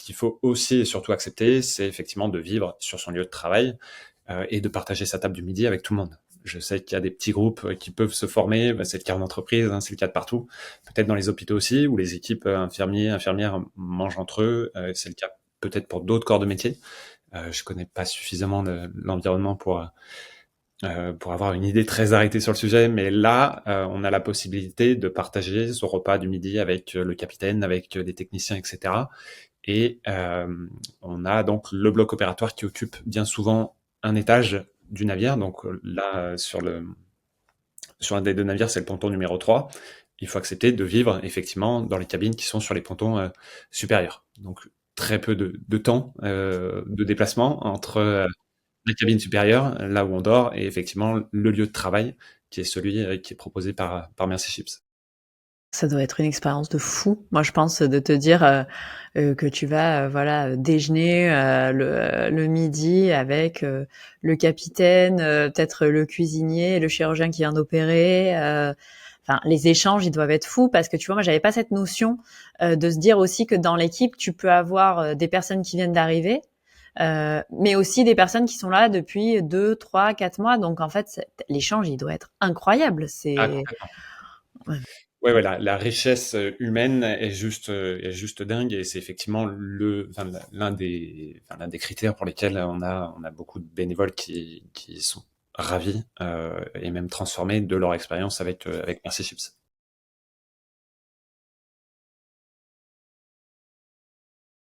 qu'il faut aussi et surtout accepter, c'est effectivement de vivre sur son lieu de travail et de partager sa table du midi avec tout le monde. Je sais qu'il y a des petits groupes qui peuvent se former, c'est le cas en entreprise, c'est le cas de partout, peut-être dans les hôpitaux aussi, où les équipes infirmières mangent entre eux, c'est le cas peut-être pour d'autres corps de métier. Je connais pas suffisamment l'environnement pour avoir une idée très arrêtée sur le sujet, mais là, on a la possibilité de partager ce repas du midi avec le capitaine, avec des techniciens, etc. Et on a donc le bloc opératoire qui occupe bien souvent un étage du navire. Donc là, sur un des deux navires, c'est le ponton numéro 3. Il faut accepter de vivre effectivement dans les cabines qui sont sur les pontons supérieurs. Donc très peu de temps de déplacement entre la cabine supérieure, là où on dort, et effectivement le lieu de travail, qui est celui qui est proposé par Merci Chips. Ça doit être une expérience de fou. Moi, je pense de te dire que tu vas voilà déjeuner le midi avec le capitaine, peut-être le cuisinier, le chirurgien qui vient d'opérer. Enfin, les échanges, ils doivent être fous parce que tu vois, moi, j'avais pas cette notion de se dire aussi que dans l'équipe, tu peux avoir des personnes qui viennent d'arriver, mais aussi des personnes qui sont là depuis 2, 3, 4 mois. Donc, en fait, l'échange, il doit être incroyable. Ah, C'est complètement. ouais. Ouais, voilà, la richesse humaine est juste dingue, et c'est effectivement l'un des critères pour lesquels on a beaucoup de bénévoles qui sont ravis et même transformés de leur expérience avec Merci Chips.